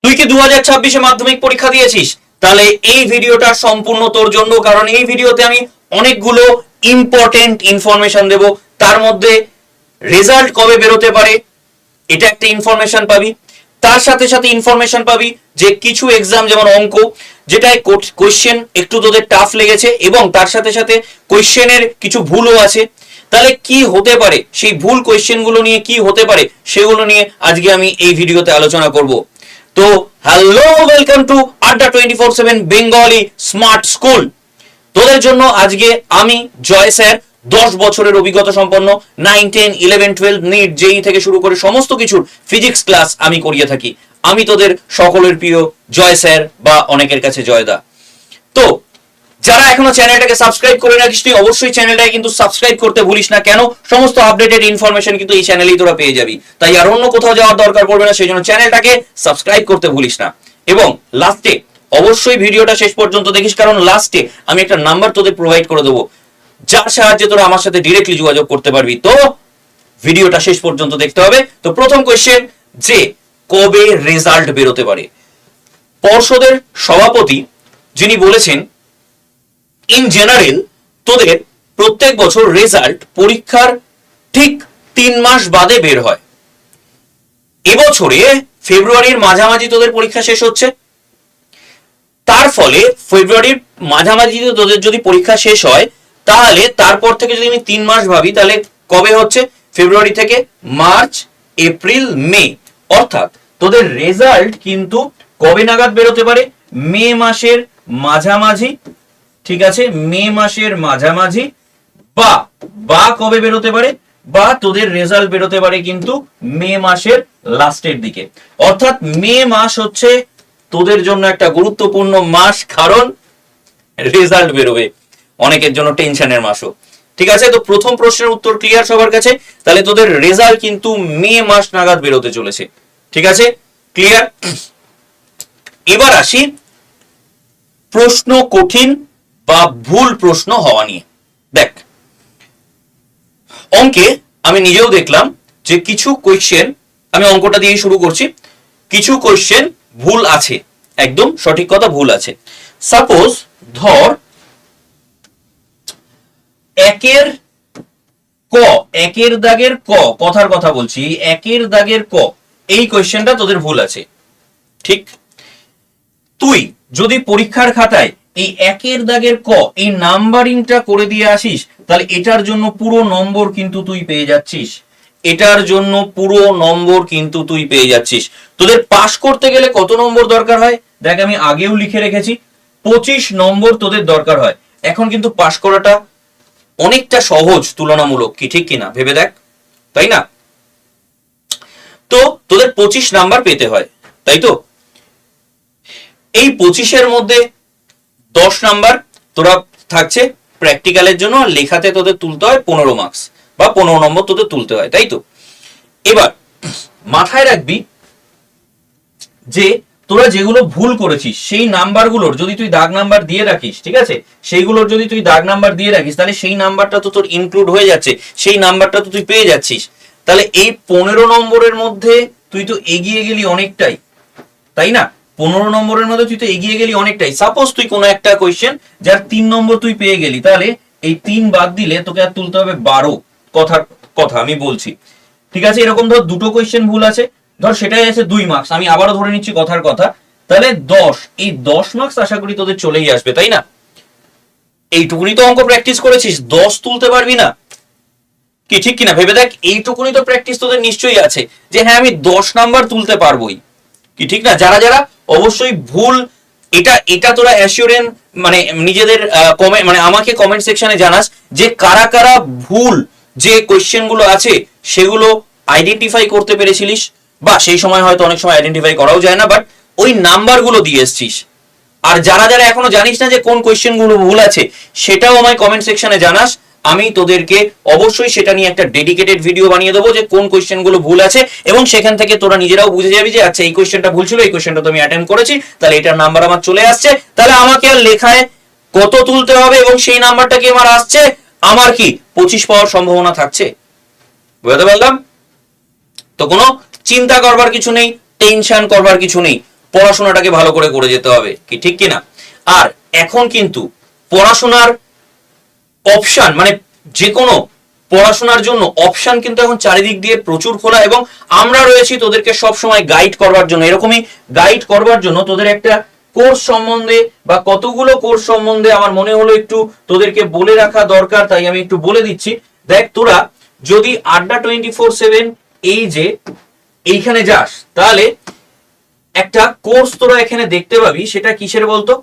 তুই কি 2026-এ মাধ্যমিক পরীক্ষা দিয়েছিস? তাহলে এই ভিডিওটা সম্পূর্ণ তোর জন্য, কারণ এই ভিডিওতে আমি অনেকগুলো ইম্পর্টেন্ট ইনফরমেশন দেব। তার মধ্যে রেজাল্ট কবে বেরোতে পারে এটা একটা ইনফরমেশন পাবি, তার সাথে সাথে ইনফরমেশন পাবি যে কিছু এক্সাম যেমন অঙ্ক যেটায় কোশ্চেন একটু তোদের টাফ লেগেছে এবং তার সাথে সাথে কোশ্চেনের কিছু ভুলও আছে। তাহলে কি হতে পারে, সেই ভুল কোশ্চেনগুলো নিয়ে কি হতে পারে সেগুলো নিয়ে আজকে আমি এই ভিডিওতে আলোচনা করব। তো হ্যালো, ওয়েলকাম টু আড্ডা 24/7 বেঙ্গলি স্মার্ট স্কুল। তোদের জন্য আজকে আমি জয় স্যার, 10 বছরের অভিজ্ঞতা সম্পন্ন, 9, 10, 11, 12 নিট জেই থেকে শুরু করে সমস্ত কিছুর ফিজিক্স ক্লাস আমি করিয়ে থাকি। আমি তোদের সকলের প্রিয় জয় স্যার বা অনেকের কাছে জয়দা। তো যারা এখনো চ্যানেলটাকে সাবস্ক্রাইব করে রাখিস তুই অবশ্যই চ্যানেলটাকে কিন্তু সাবস্ক্রাইব করতে ভুলিস না। কেন? সমস্ত আপডেটেড ইনফরমেশন কিন্তু এই চ্যানেলেই তোরা পেয়ে যাবি, তাই আর অন্য কোথাও যাওয়ার দরকার পড়বে না। সেই জন্য চ্যানেলটাকে সাবস্ক্রাইব করতে ভুলিস না। এবং লাস্টে অবশ্যই ভিডিওটা শেষ পর্যন্ত দেখিস, কারণ লাস্টে আমি একটা নাম্বার তোদের প্রোভাইড করে দেবো যার সাহায্যে তোরা আমার সাথে ডিরেক্টলি যোগাযোগ করতে পারবি। তো ভিডিওটা শেষ পর্যন্ত দেখতে হবে। তো প্রথম কোয়েশ্চেন, যে কবে রেজাল্ট বেরোতে পারে? পর্ষদের সভাপতি যিনি বলেছেন ইন জেনারেল তোদের প্রত্যেক বছর রেজাল্ট পরীক্ষার ঠিক 3 মাস বাদে বের হয়। এবছরে ফেব্রুয়ারির মাঝামাঝি তোদের পরীক্ষা শেষ হচ্ছে, তার ফলে ফেব্রুয়ারির মাঝামাঝি তোদের যদি পরীক্ষা শেষ হয় তাহলে তারপর থেকে যদি আমি 3 মাস ভাবি তাহলে কবে হচ্ছে? ফেব্রুয়ারি থেকে মার্চ, এপ্রিল, মে। অর্থাৎ তোদের রেজাল্ট কিন্তু কবে নাগাদ বেরোতে পারে? মে মাসের মাঝামাঝি, ঠিক আছে, মে মাসের মাঝামাঝি বা কবে বেরোতে পারে? বা তোদের রেজাল্ট বেরোতে পারে কিন্তু মে মাসের লাস্টের দিকে। অর্থাৎ মে মাস হচ্ছে তোদের জন্য একটা গুরুত্বপূর্ণ মাস, কারণ রেজাল্ট বেরোবে, অনেকের জন্য টেনশনের মাসও। ঠিক আছে, তো প্রথম প্রশ্নের উত্তর ক্লিয়ার সবার কাছে? তাহলে তোদের রেজাল্ট কিন্তু মে মাস নাগাদ বেরোতে চলেছে। ঠিক আছে, ক্লিয়ার? এবার আসি প্রশ্ন কঠিন বা ভুল প্রশ্ন হওয়া নিয়ে। দেখ, অঙ্কে আমি নিজেও দেখলাম যে কিছু কোয়েশ্চেন, আমি অঙ্কটা দিয়ে শুরু করছি, কিছু কোয়েশ্চেন ভুল আছে, একদম সঠিক কথা ভুল আছে। সাপোজ ধর একের দাগের ক, কথার কথা বলছি, একের দাগের ক, এই কোয়েশ্চেনটা তোদের ভুল আছে। ঠিক, তুই যদি পরীক্ষার খাতায় এই একের দাগের ক এই নাম্বারিংটা করে দিয়ে আসিস তাহলে এটার জন্য পুরো নম্বর কিন্তু তুই পেয়ে যাচ্ছিস। এটার জন্য পুরো নম্বর কিন্তু তুই পেয়ে যাচ্ছিস। তোদের পাস করতে গেলে কত নম্বর দরকার হয়? দেখ, আমি আগেও লিখে রেখেছি, 25 নম্বর তোদের দরকার হয়। এখন কিন্তু পাস করাটা অনেকটা সহজ তুলনামূলক, কি ঠিক কিনা ভেবে দেখ, তাই না? তো তোদের 25 নাম্বার পেতে হয়, তাই তো? এই 25-এর মধ্যে 10 নাম্বার তোরা থাকছে প্র্যাকটিক্যালের জন্য, আর লেখাতে তোদের তুলতে হয় 15 মার্কস বা 15 নম্বর তোদের তুলতে হয়, তাই তো? এবার মাথায় রাখবি যে তোরা যেগুলো ভুল করেছিস সেই নাম্বারগুলোর যদি তুই দাগ নাম্বার দিয়ে রাখিস, ঠিক আছে, সেইগুলোর যদি তুই দাগ নাম্বার দিয়ে রাখিস তাহলে সেই নাম্বারটা তো তোর ইনক্লুড হয়ে যাচ্ছে, সেই নাম্বারটা তো তুই পেয়ে যাচ্ছিস। তাহলে এই 15 নম্বরের মধ্যে তুই তো এগিয়ে গেলি অনেকটাই, তাই না? 15 নম্বরের মধ্যে তুই তো এগিয়ে গেলি অনেকটাই। সাপোজ তুই কোনো একটা কোয়েশ্চেন যার 3 নম্বর তুই পেয়ে গেলি, তাহলে এই 3 বাদ দিলে তোকে আর তুলতে হবে 12। কথার কথা আমি বলছি, ঠিক আছে? এরকম ধর দুটো কোয়েশ্চেন ভুল আছে, ধর সেটাই আছে 2 মার্কস, আমি আবারও ধরে নিচ্ছি কথার কথা, তাহলে 10, এই 10 মার্কস আশা করি তোদের চলেই আসবে, তাই না? এইটুকুনি তো অঙ্ক প্র্যাকটিস করেছিস, 10 তুলতে পারবি না? কি ঠিক কিনা ভেবে দেখ, এইটুকুনি তো প্র্যাকটিস তোদের নিশ্চয়ই আছে যে হ্যাঁ আমি 10 নাম্বার তুলতে পারবোই, কি ঠিক না? যারা যারা অবশ্যই ভুল, এটা তোরা অ্যাসিওরেন্স মানে নিজেদের কমেন্ট মানে আমাকে কমেন্ট সেকশনে জানাস যে কারা কারা ভুল যে কোয়েশ্চেন গুলো আছে সেগুলো আইডেন্টিফাই করতে পেরেছিলিস, বা সেই সময় হয়তো অনেক সময় আইডেন্টিফাই করাও যায় না, বাট ওই নাম্বার গুলো দিয়ে এসছিস। আর যারা যারা এখনো জানিস না যে কোন কোয়েশ্চেন গুলো ভুল আছে সেটাও আমায় কমেন্ট সেকশনে জানাস, আমি তোদেরকে অবশ্যই সেটা নিয়ে একটা ডেডিকেটেড ভিডিও বানিয়ে দেবো যে কোন কোয়েশ্চেন গুলো ভুল আছে, এবং সেখান থেকে তোরা নিজেরাও বুঝে যাবি যে আচ্ছা এই কোয়েশ্চেনটা ভুল ছিল, এই কোয়েশ্চেনটা তো আমি অ্যাটেম্প করেছি, তাহলে এটার নাম্বার আমার চলে আসছে, তাহলে আমাকে আর লেখায় কত তুলতে হবে এবং সেই নাম্বারটা কি আমার আসছে, আমার কি 25 পাওয়ার সম্ভাবনা থাকছে। বুঝতে পারলাম? তো কোনো চিন্তা করবার কিছু নেই, টেনশন করবার কিছু নেই, পড়াশোনাটাকে ভালো করে করে যেতে হবে, কি ঠিক কিনা? আর এখন কিন্তু পড়াশোনার অপশন মানে যে কোনো পড়াশোনার জন্য অপশন কিন্তু এখন চারিদিক দিয়ে প্রচুর খোলা, এবং আমরা রয়েছি তোদেরকে সব সময় গাইড করবার জন্য। এরকমই গাইড করবার জন্য তোদের একটা কোর্স সম্বন্ধে বা কতগুলো কোর্স সম্বন্ধে আমার মনে হলো একটু তোদেরকে বলে রাখা দরকার, তাই আমি একটু বলে দিচ্ছি। দেখ, তোরা যদি আড্ডা 24/7 এই যে এইখানে যাস, তাহলে একটা কোর্স তোরা এখানে দেখতে পাবি। সেটা কিসের বলতো?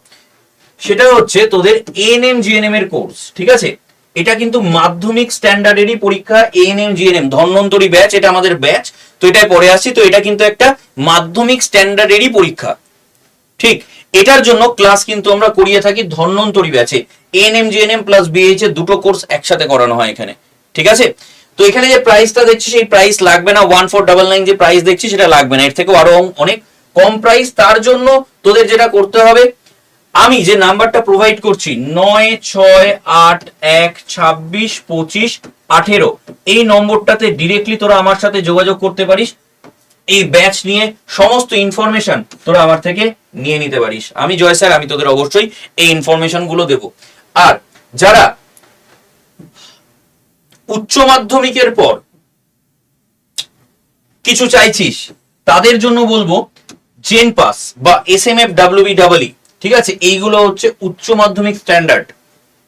সেটা হচ্ছে তোদের এএনএম জিএনএম এর কোর্স, ঠিক আছে? এটা কিন্তু মাধ্যমিক স্ট্যান্ডার্ডেরই পরীক্ষা। এএনএম জিএনএম ধন্বন্তরী ব্যাচ, এটা আমাদের ব্যাচ, তো এটাই পরে আসছি। তো এটা কিন্তু একটা মাধ্যমিক স্ট্যান্ডার্ডেরই পরীক্ষা, ঠিক? এটার জন্য ক্লাস কিন্তু আমরা করিয়ে থাকি ধন্বন্তরী ব্যাচে। এএনএম জিএনএম প্লাস বিএইচ এর দুটো কোর্স একসাথে করানো হয় এখানে, ঠিক আছে? তো এখানে যে প্রাইসটা দেখছি সেই প্রাইস লাগবে না, 1499 যে প্রাইস দেখছি সেটা লাগবে না, এর থেকেও আরো অনেক কম প্রাইস। তার জন্য তোদের যেটা করতে হবে, আমি যে নাম্বারটা প্রোভাইড করছি 9681262518, এই নম্বরটাতে ডিরেক্টলি তোরা আমার সাথে যোগাযোগ করতে পারিস। এই ব্যাচ নিয়ে সমস্ত ইনফরমেশন তোরা আমার থেকে নিয়ে নিতে পারিস। আমি জয় স্যার, আমি তোদের অবশ্যই এই ইনফরমেশন গুলো দেব। আর যারা উচ্চ মাধ্যমিকের পর কিছু চাইছিস, তাদের জন্য বলবো জেন পাস বা SMFWBEE, ঠিক আছে? এইগুলো হচ্ছে উচ্চ মাধ্যমিক স্ট্যান্ডার্ড,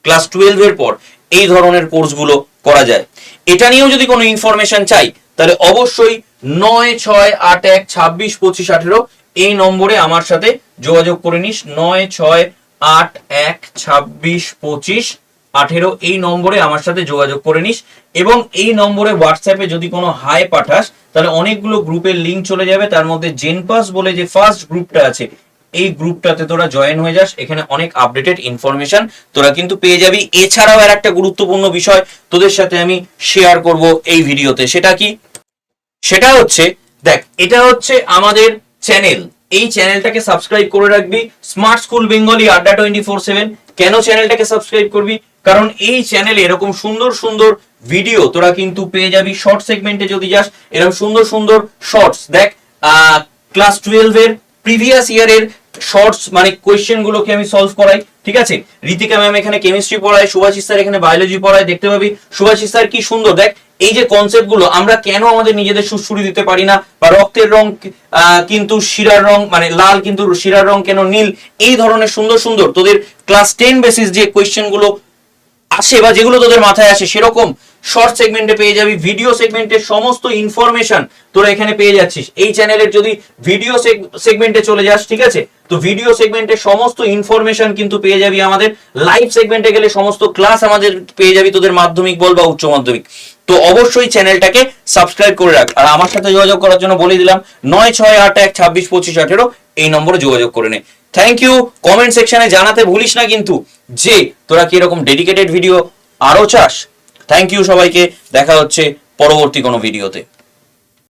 ক্লাস 12 এর পর এই ধরনের কোর্সগুলো করা যায়। এটা নিয়েও যদি কোনো ইনফরমেশন চাই, তাহলে অবশ্যই 9681262518 এই নম্বরে আমার সাথে যোগাযোগ করে নিস। 9681262518 এই নম্বরে আমার সাথে যোগাযোগ করে নিস, এবং এই নম্বরে হোয়াটসঅ্যাপে যদি কোনো হাই পাঠাস, তাহলে অনেকগুলো গ্রুপের লিঙ্ক চলে যাবে। তার মধ্যে জেনপাস বলে যে ফার্স্ট গ্রুপটা আছে, এই গ্রুপটাতে তোরা জয়েন হয়ে যাস। এখানে অনেক আপডেটেড ইনফরমেশন তোরা কিন্তু পেয়ে যাবি। এছাড়াও আর একটা গুরুত্বপূর্ণ বিষয় তোদের সাথে আমি শেয়ার করব এই ভিডিওতে। সেটা কি? সেটা হচ্ছে, দেখ, এটা হচ্ছে আমাদের চ্যানেল। এই চ্যানেলটাকে সাবস্ক্রাইব করে রাখবি, স্মার্ট স্কুল বেঙ্গলি আড্ডা 24/7। কেন চ্যানেলটাকে সাবস্ক্রাইব করবি? কারণ এই চ্যানেলে এরকম সুন্দর সুন্দর ভিডিও তোরা কিন্তু পেয়ে যাবি। শর্ট সেগমেন্টে যদি যাস, এরকম সুন্দর সুন্দর শর্টস, দেখ, ক্লাস 12 এর প্রিভিয়াস ইয়ারের শর্টস মানে কোয়েশ্চেন গুলোকে আমি সলভ করাই, ঠিক আছে? ঋতিকা ম্যাম এখানে কেমিস্ট্রি পড়ায়, সুভাষিস স্যার এখানে বায়োলজি পড়ায়। দেখতে পাবি সুভাষিস স্যার কি সুন্দর, দেখ, এই যে কনসেপ্ট গুলো আমরা কেন আমাদের নিজেদের সুশ্রুতি দিতে পারি না, বা রক্তের রং কিন্তু শিরার রং মানে লাল, কিন্তু শিরার রং কেন নীল, এই ধরনের সুন্দর সুন্দর তোদের ক্লাস 10 বেসিস যে কোয়েশ্চেন গুলো আসে বা যেগুলো তোদের মাথায় আসে, সেরকম শর্ট সেগমেন্টে পেয়ে যাবি। ভিডিও সেগমেন্টের সমস্ত ইনফরমেশন তোরা এখানে পেয়ে যাচ্ছিস। এই চ্যানেলের যদি ভিডিও সেগমেন্টে চলে যাস, ঠিক আছে, তো ভিডিও সেগমেন্টের সমস্ত ইনফরমেশন কিন্তু পেয়ে যাবি। আমাদের লাইভ সেগমেন্টে গেলে সমস্ত ক্লাস আমাদের পেয়ে যাবি, তোদের মাধ্যমিক বল বা উচ্চ মাধ্যমিক। তো অবশ্যই চ্যানেলটাকে সাবস্ক্রাইব করে রাখ। আর আমার সাথে যোগাযোগ করার জন্য বলে দিলাম 9681262518 এই নম্বরে যোগাযোগ করে নে। Thank you. কমেন্ট সেকশনে জানাতে ভুলিস না কিন্তু যে তোরা কি এরকম ডেডিকেটেড ভিডিও আরো চাস। থ্যাংক ইউ সবাইকে, দেখা হচ্ছে পরবর্তী কোনো ভিডিওতে।